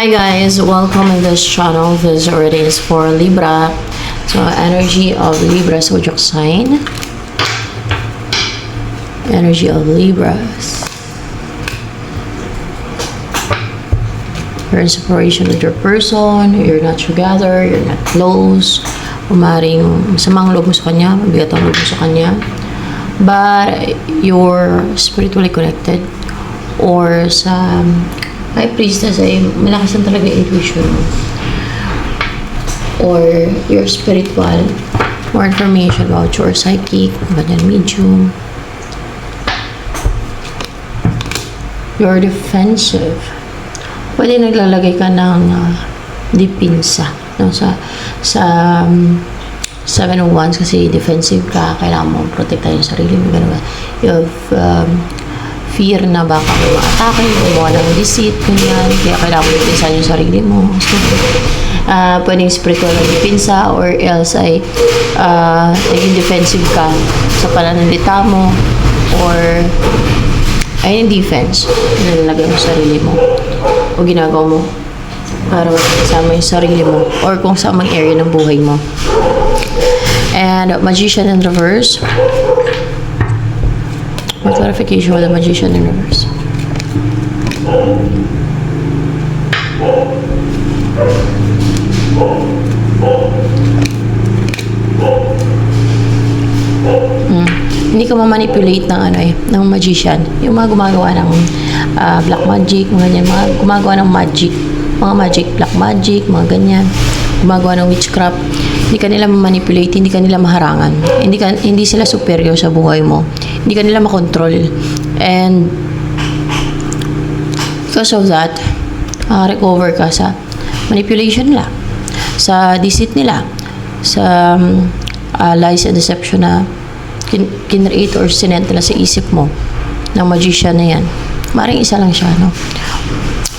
Hi guys, welcome in this channel. This reading is for Libra. So energy of Libra zodiac sign. Energy of Libras. You're in separation with your person, you're not together, you're not close. Umaring masamang loob mo sa kanya, mabigat ang loob mo sa kanya. But you're spiritually connected. Or sa High Priestess ay malakas na talaga intuition mo. Or your spiritual, more information about your psychic, ganyan medium. You're defensive. Pwede naglalagay ka ng dipinsa. No? Sa 701 kasi defensive ka, kailangan mo protektahin yung sarili mo. You have fear na baka may ma-atake, gumawa ng deceit, ganyan. Kaya kailangan mo ipinsan yung sarili mo. Pwedeng spiritual na dipinsa or else ay naging defensive ka sa pananalita mo or ay defense. Nilalagay mo sarili mo o ginagawa mo para makasama yung sarili mo or kung sa mang area ng buhay mo. And Magician in reverse. More clarification with the Magician in reverse. Hindi ka ma-manipulate ng magician. Yung mga gumagawa ng black magic, mga ganyan, mga gumagawa ng magic, mga magic, black magic, mga ganyan, gumagawa ng witchcraft. Hindi ka nila ma-manipulate, hindi ka nila maharangan. Hindi sila superior sa buhay mo. Hindi ka nila makontrol. And because of that, recover ka sa manipulation nila, sa deceit nila, sa lies and deception na kinreate or sinent nila sa isip mo ng magician na yan. Maring isa lang siya, no?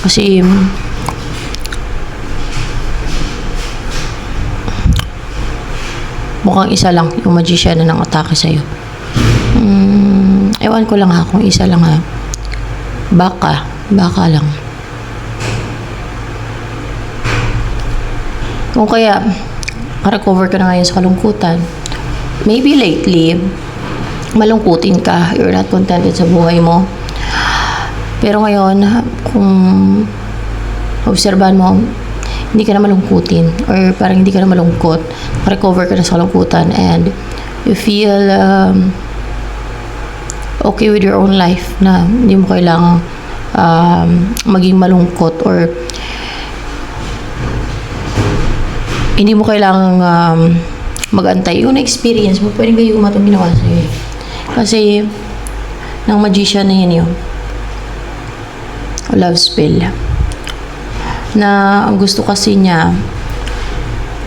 Kasi mukhang isa lang yung magician na nang atake sa'yo. Ewan ko lang kung isa lang Baka lang. Kung kaya, recover ka na ngayon sa kalungkutan. Maybe lately, malungkutin ka. You're not contented sa buhay mo. Pero ngayon, kung obserbahan mo, hindi ka na malungkutin or parang hindi ka na malungkot, recover ka na sa kalungkutan and you feel okay with your own life na hindi mo kailangang maging malungkot or hindi mo kailangang mag-antay. Yung na-experience mo, pwedeng kayo itong ginawa sa'yo. Kasi ng magician na yun love spell na ang gusto kasi niya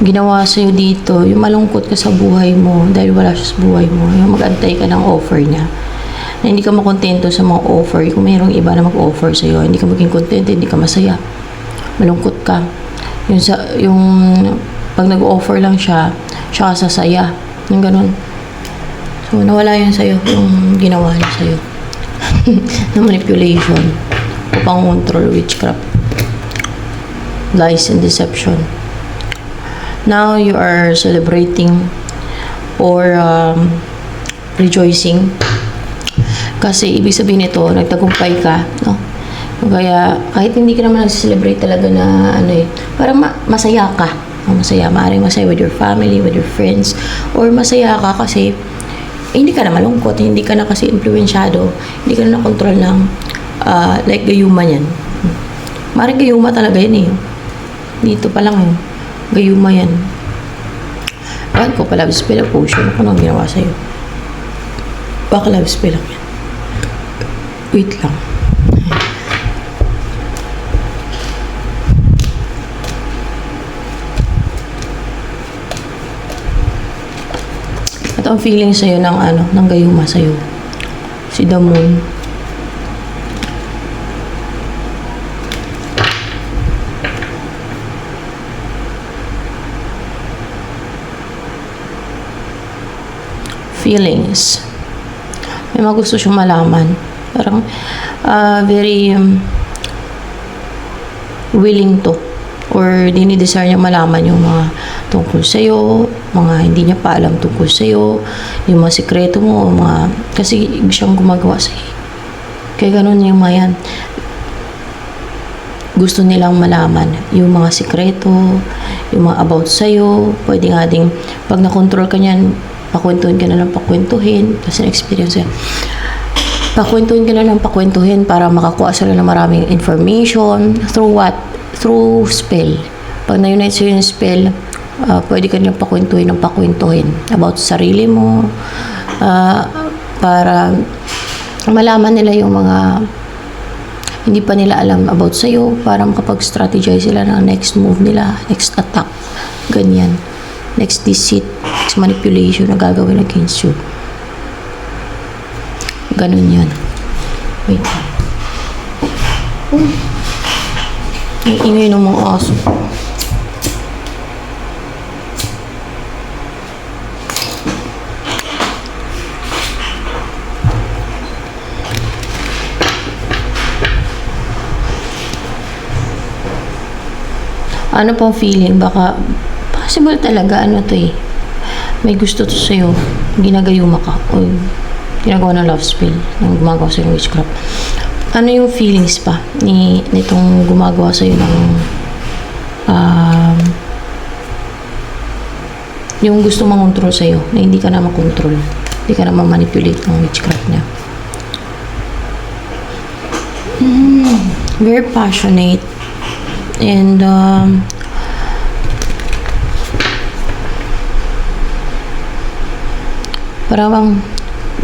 ginawa sa'yo dito, yung malungkot ka sa buhay mo dahil wala siya sa buhay mo, yung mag-antay ka ng offer niya na hindi ka makontento sa mga offer. Kung mayroong iba na mag-offer sa'yo, hindi ka maging kontento, hindi ka masaya, malungkot ka. Yung pag nag-offer lang siya sasaya, yung ganun. So nawala yun sa'yo, yung ginawa niya sa'yo na manipulation upang control, witchcraft, lies and deception. Now you are celebrating or rejoicing kasi ibig sabihin nito nagtagumpay ka, no? Kaya kahit hindi ka naman nag-celebrate talaga na parang masaya ka, masaya, maaaring masaya with your family, with your friends, or masaya ka kasi hindi ka na malungkot, hindi ka na kasi influensyado, hindi ka na control ng like gayuma yan. Maaaring gayuma talaga yan dito pa lang gayuma yan. Ayan ko pa, love spell o potion. Ano ang ginawa sa'yo? Baka love spell lang yan. Wait lang. Ito ang feeling sa'yo ng gayuma sa'yo. Si the moon. Feelings. May mga gusto siyang malaman. Parang very willing to or dinidesire niya malaman yung mga tungkol sa'yo, mga hindi niya pa alam tungkol sa'yo, yung mga sikreto mo, kasi iba siyang gumagawa sa'yo. Kaya ganun yung mga yan. Gusto nilang malaman yung mga sikreto, yung mga about sa'yo. Pwede nga ding, pag na-control ka niyan, pakwentuhin ka na lang pakwentuhin, kasi na-experience yan. Pakwentuhin ka na lang pakwentuhin para makakuha sila ng maraming information. Through what? Through spell. Pag na-unite sa'yo yung spell, pwede ka nilang pakwentuhin ng pakwentuhin about sarili mo, para malaman nila yung mga hindi pa nila alam about sa'yo, para makapag-strategize sila ng next move nila, next attack, ganyan. Next deceit, next manipulation na gagawin against you. Ganun yan. Wait. Ang ingay ng mga aso. Ano pong feeling? Baka possible talaga may gusto to sa'yo, ginagayuma ka o ginagawa ng love spell, ng gumagawa sa'yo ng witchcraft. Ano yung feelings pa nitong gumagawa sa'yo ng yung gusto mangontrol sa'yo na hindi ka na makontrol, hindi ka na ma-manipulate ng witchcraft niya? Very passionate. And parang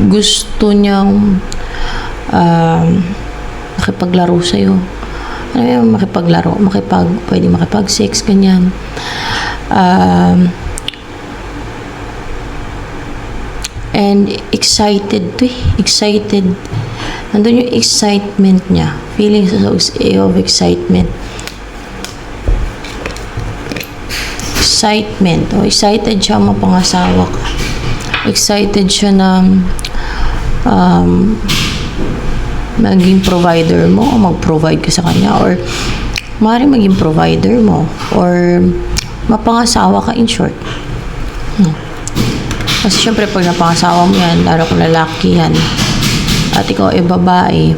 gusto niyang makipaglaro sa'yo. Ano yung makipaglaro? Pwede makipag-sex, ganyan. And excited to excited. Nandun yung excitement niya. Feelings of excitement. Excitement. O, excited siya mapangasawa ka. Excited siya na maging provider mo o mag-provide ka sa kanya, or maaaring maging provider mo or mapangasawa ka, in short. Kasi syempre pag napangasawa mo yan, lalo kung lalaki yan at ikaw ay babae,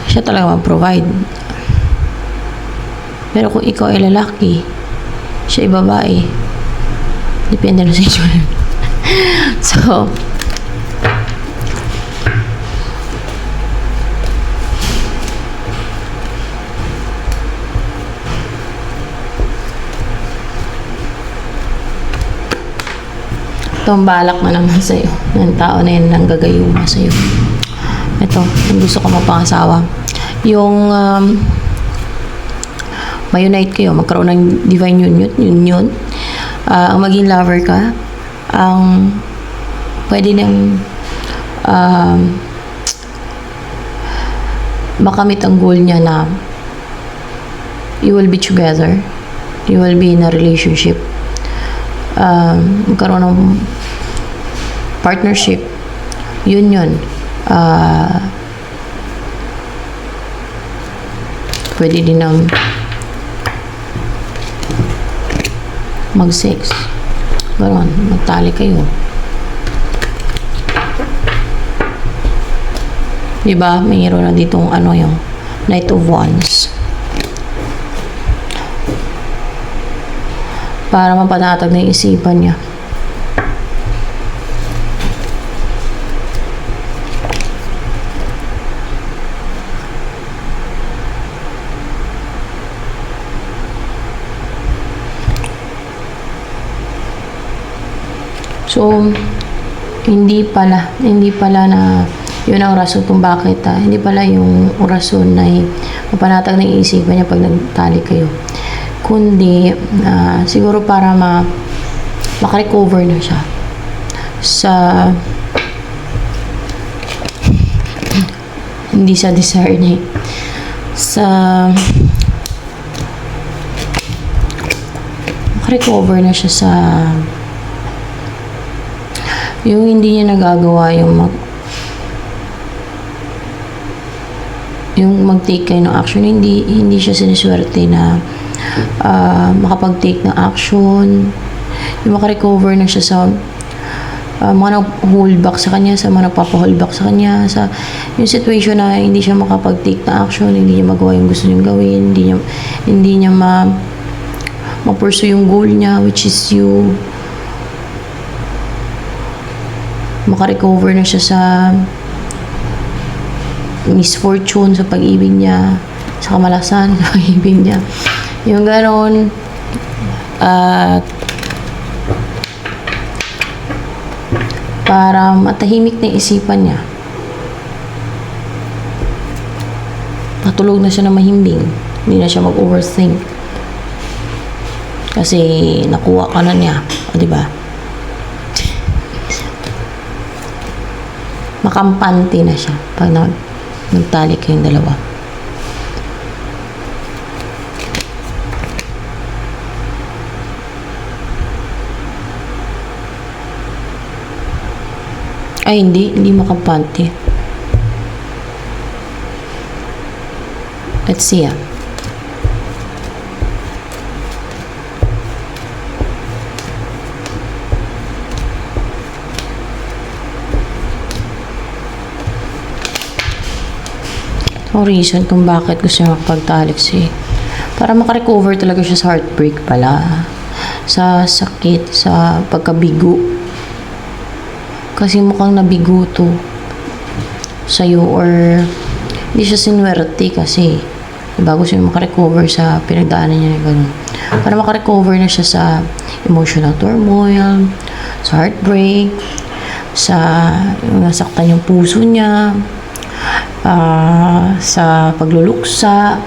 siya talaga mag-provide. Pero kung ikaw ay lalaki, siya ay babae, depende na sa inyo. So, itong balak na naman sa'yo ng tao na yun, nang gagayuma sa'yo. Ito, yung gusto ko mapangasawa, yung ma-unite kayo, magkaroon ng divine union, ang maging lover ka, ang pwede nang makamit ang goal niya na you will be together, you will be in a relationship, magkaroon ng partnership, union, pwede din ng mag-sex, gano'n, magtali kayo, diba? Mayroon na ditong yung Knight of Wands, para mapanatag na yung isipan niya. So, hindi pala na yun ang rason kung bakit, hindi pala yung rason na mapanatag na yung isipan niya pag nagtali kayo. Kundi, siguro para makarecover na siya sa hindi sa desire niya, sa makarecover na siya sa yung hindi niya nagagawa, yung yung mag-take kayo ng action, hindi siya siniswerte na makapag-take ng action, yung makarecover na siya sa mga nag-hold back sa kanya, sa mga nagpapa-hold back sa kanya, sa yung situation na hindi siya makapag-take na action, hindi niya magawa yung gusto niyang gawin, hindi niya ma-pursue yung goal niya, which is you. Makarecover na siya sa misfortune sa pag-ibig niya, sa kamalasan sa pag-ibig niya. Yung gano'n, at para matahimik na isipan niya. Matulog na siya na mahimbing. Hindi na siya mag-overthink. Kasi nakuha ka na niya. O, diba? Makampante na siya pag nagtalik kayong dalawa. Ay, hindi makampante. Let's see, Ang reason kung bakit gusto niya makapagtalik para makarecover talaga siya sa heartbreak pala. Sa sakit, sa pagkabigo. Kasi mukhang nabigo to sa'yo, or hindi siya sinwerte kasi bago siya makarecover sa pinagdaanan niya na gano'n. Para makarecover na siya sa emotional turmoil, sa heartbreak, sa nasaktan yung puso niya, sa pagluluksa,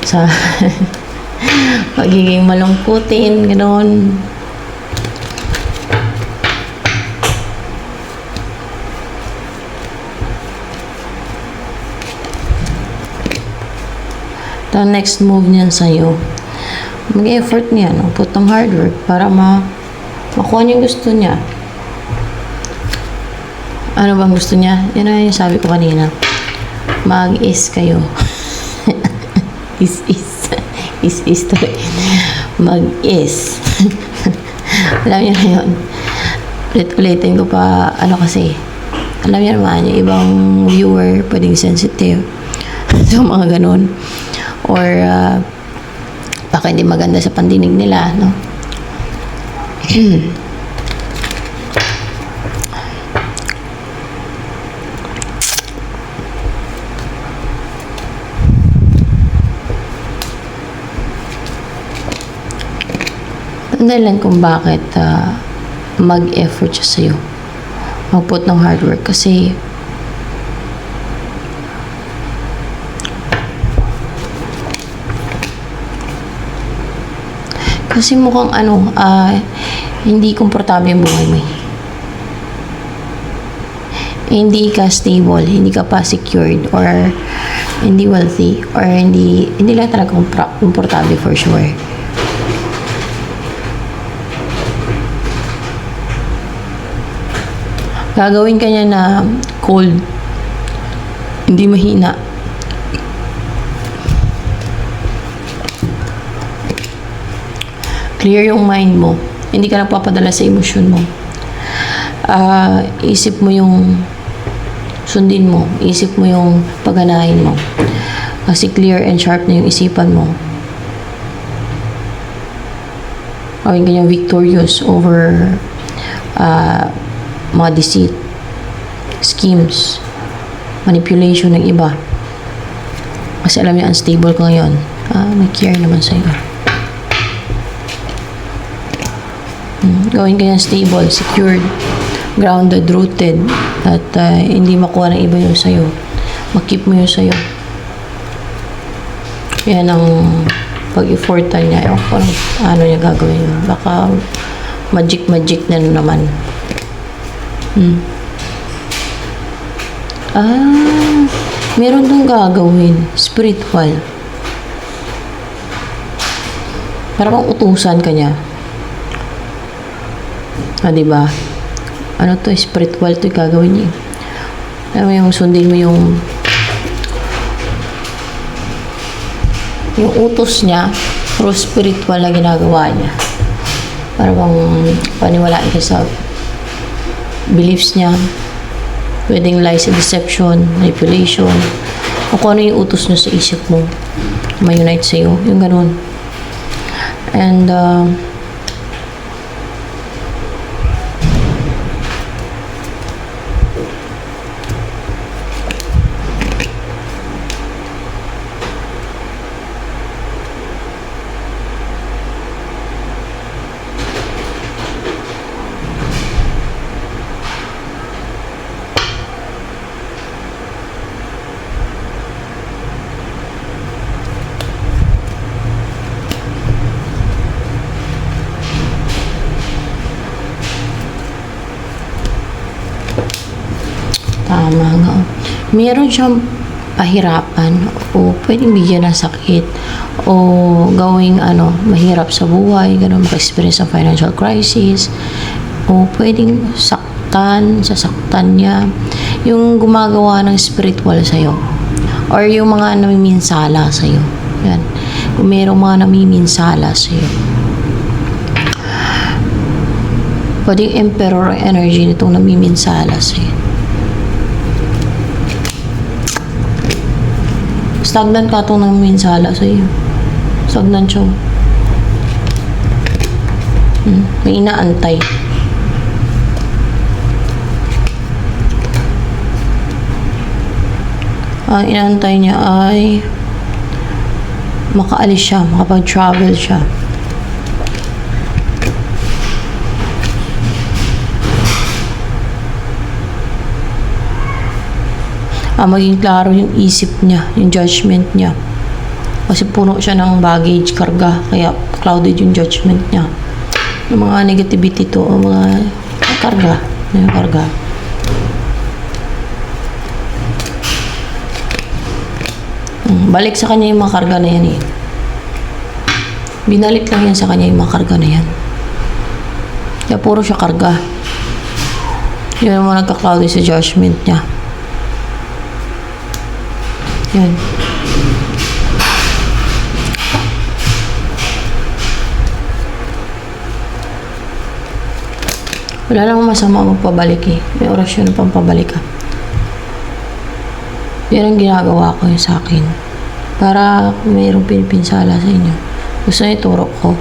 sa pagiging malungkutin, gano'n. The next move niyan sa'yo, mag-effort niya, put ng hard work para makuha niya yung gusto niya. Ano bang gusto niya? Yan na yung sabi ko kanina. Mag-is kayo. is to mag-is. Alam niyo na yun. Ulitin ko pa, kasi, alam niyo naman, yung ibang viewer, pwedeng sensitive. So, mga ganun. Or baka hindi maganda sa pandinig nila, no? Ang dahilan kung bakit mag-effort siya sa'yo, mag-put ng hard work, kasi mukhang hindi komportable yung buhay mo. Hindi ka stable, hindi ka pa secured, or hindi wealthy, or hindi lang talaga komportable for sure. Gagawin ka niya na cold, hindi mahina. Clear yung mind mo. Hindi ka nagpapadala sa emosyon mo. Isip mo yung sundin mo. Isip mo yung pagganahin mo. Kasi clear and sharp na yung isipan mo. Gawin ka niyang victorious over mga deceit, schemes, manipulation ng iba. Kasi alam niya, unstable ka ngayon. May care naman sa'yo. Gawin ka niyang stable, secured, grounded, rooted, at hindi makuha ng iba yung sa'yo. Makip mo yung sa'yo. Yan ang pag-effortan niya. Ewan ko ano niya gagawin. Baka magic na naman. Meron dong gagawin. Spiritual. Para bang utusan ka niya. Diba? Ano to? Spiritual to yung gagawin niya. Alam mo yung sundin mo yung yung utos niya, through spiritual na ginagawa niya. Para bang paniwalaan ka sa beliefs niya. Pwedeng lies and deception, manipulation, o kung ano yung utos niya sa isip mo, ma-unite sa'yo, yung ganun. And, tama nga. Meron siyang pahirapan o pwedeng bigyan ng sakit o gawing mahirap sa buhay, ganun, maka-experience ng financial crisis o pwedeng sasaktan niya yung gumagawa ng spiritual sa'yo or yung mga namiminsala sa'yo. Yan. Kung merong mga namiminsala sa'yo. Pwedeng emperor energy nitong namiminsala sa'yo. Stagnant ka itong namiminsala sa iyo. Stagnant siya. May inaantay. Ang inaantay niya ay makaalis siya, makapag-travel siya. Maging klaro yung isip niya, yung judgment niya. Kasi puno siya ng baggage, karga, kaya clouded yung judgment niya. Yung mga negativity to, o mga karga, yung karga. Balik sa kanya yung mga karga na yan eh. Binalik lang yan sa kanya yung mga karga na yan. Kaya puro siya karga. Yun yung mga nagka-clouded sa judgment niya. Yan. Wala namang masama magpabalik eh. May orasyon na pampabalik ka. Yan ang ginagawa ko yun sa akin. Para mayroong pinipinsala sa inyo. Gusto niyo ituro ko.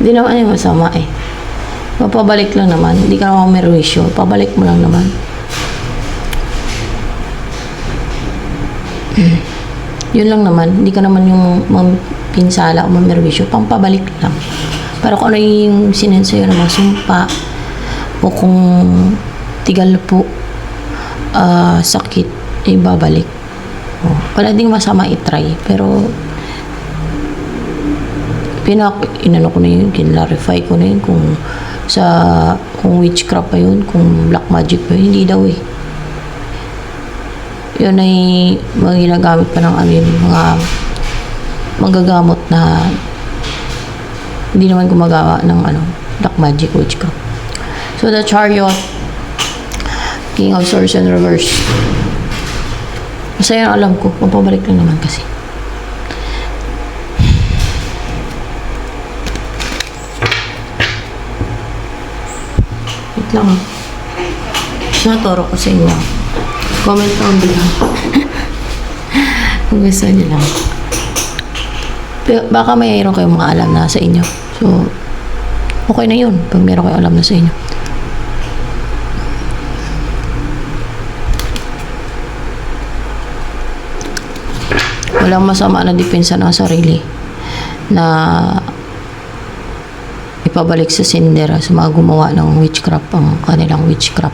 Hindi naman yung masama eh. Mapabalik lang naman. Hindi ka naman may rewisyo. Pabalik mo lang naman. Yun lang naman. Hindi ka naman yung pinsala o mamerwisyo. Pampabalik lang. Para kung ano yung sinensa yun ng mga sumpa o kung tigal po sakit ay babalik. Wala ding masama itry. Pero inano ko na yun, kinlarify ko na yun kung witchcraft pa yun, kung black magic pa yun. Hindi daw eh. Yun ay mga ginagamit pa ng mga manggagamot na hindi naman gumagawa ng black magic, witchcraft. So the Chariot, King of Swords in reverse. Masaya alam ko, mapabalik lang naman kasi. Wait lang. Naturo ko sa inyo. Comment down below. Kung gusto nyo lang. Baka mayroon kayong mga alam na sa inyo. So, okay na yun pag mayroon kayong alam na sa inyo. Walang masama na depensa ng sarili na ipabalik sa sender sa mga gumawa ng witchcraft, ang kanilang witchcraft,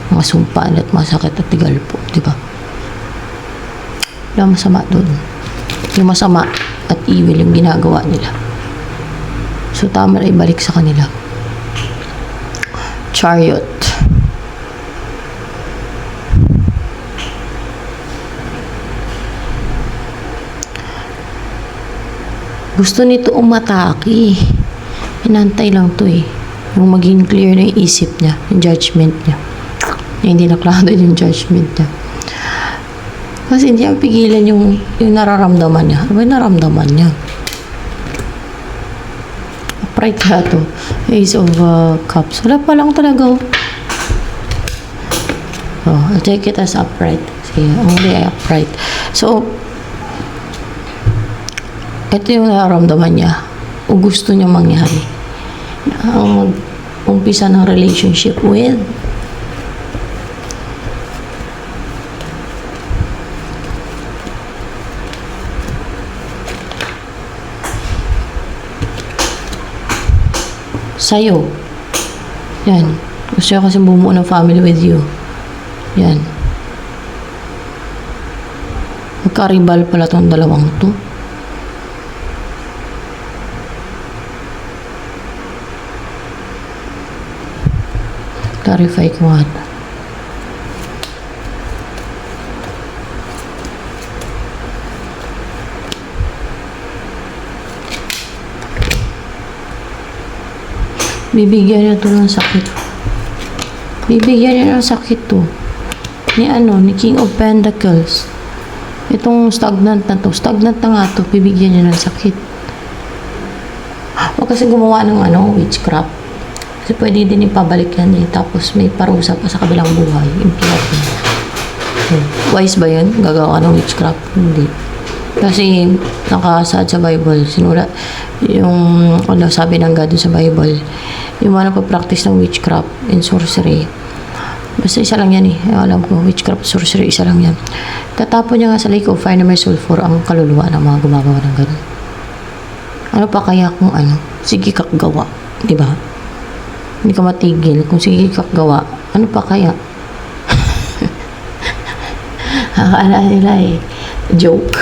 mga sumpaan at masakit at tigal po, di ba? Walang masama doon. Yung masama at evil yung ginagawa nila. So, tama na ibalik sa kanila. Chariot. Gusto nito umatake. Inantay lang to eh. Yung maging clear na yung isip niya, yung judgment niya. Hindi na clouded yung judgment niya. Kasi hindi niya pigilan yung nararamdaman niya. Ano ba yung nararamdaman niya? Upright ka to. Ace of Cups. Wala pa lang talaga. Oh, I'll take it as upright. See, only upright. So, ito yung nararamdaman niya. O gusto niya mangyari. Ang mag-umpisa ng relationship with sa'yo. Yan. Gusto niya kasi bumuo ng family with you. Yan. Magkaribal pala tong dalawang to. Clarify ko nga. Bibigyan niya to ng sakit. Bibigyan niya ng sakit to. Ni King of Pentacles. Itong stagnant na to. Stagnant na nga to. Bibigyan niya ng sakit. Huwag kasi gumawa ng witchcraft. Kasi pwede din ipabalik yan eh. Tapos may parusa pa sa kabilang buhay. Implant niya. Wise ba yun? Gagawa ka ng witchcraft? Hindi. Kasi nakasaad sa Bible, sinulat yung sabi ng God sa Bible, yung mga nagpa-practice ng witchcraft and sorcery. Basta isa lang yan eh. Alam ko, witchcraft, sorcery, isa lang yan. Tatapon niya nga sa lake of fire na may sulfur ang kaluluwa ng mga gumagawa ng ganun. Ano pa kaya kung sige kak gawa, di ba? Hindi ka matigil. Kung sige kak gawa, ano pa kaya? Akala nila eh, joke.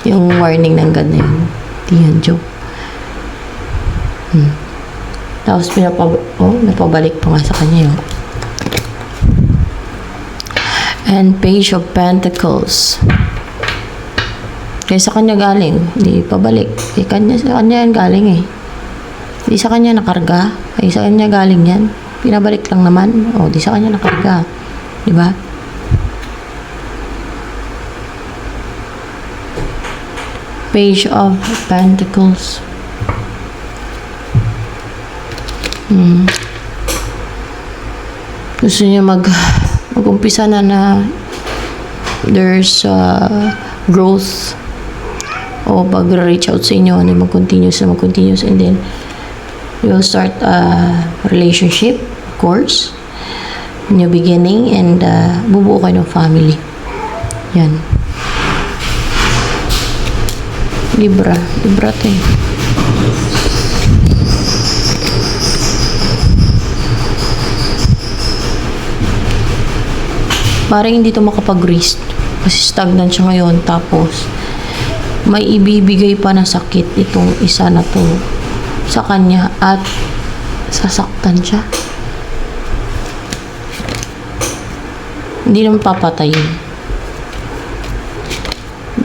Yung warning ng God na yun. Hindi yan joke. Tapos napabalik pa nga sa kanya yun. And Page of Pentacles. Kaya sa kanya galing, hindi pabalik. Sa kanya yan galing eh. Di sa kanya nakarga. Ay sa kanya galing yan. Pinabalik lang naman. Di sa kanya nakarga. Diba? Page of Pentacles. Gusto niya mag-umpisa na there's growth o pag-reach out sa inyo, mag-continuous and then you'll start a relationship, of course, new beginning, and bubuo kayo ng family. Yan. Libra to eh. Parang hindi to makapag-rest kasi stagnant siya ngayon, tapos may ibibigay pa na sakit itong isa na to sa kanya at sasaktan siya. Hindi naman papatayin.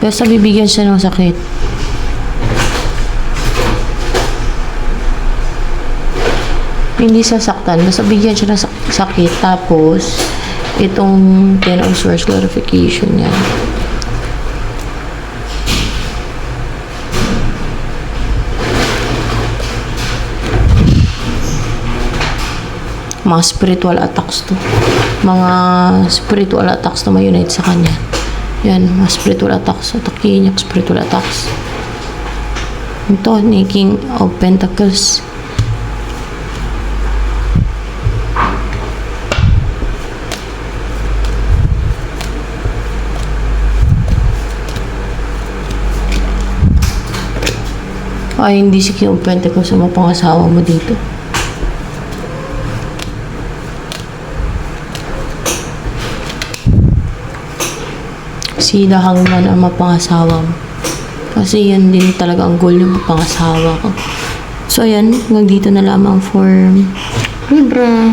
Basta bibigyan siya ng sakit. Hindi sasaktan, basta bigyan siya ng sakit, tapos itong Ten of Swords clarification yan. Mga spiritual attacks to. Mga spiritual attacks na may-unite sa kanya. Yan, mga spiritual attacks. Atakihin niya spiritual attacks. Ito, ni King of Pentacles. Ay, hindi si King of Pentacles ang mapangasawa mo dito. Si The Hangman ang mapangasawa mo. Kasi yan din talaga ang goal ng mapangasawa ko. So, yan. Hanggang dito na lamang for Libra.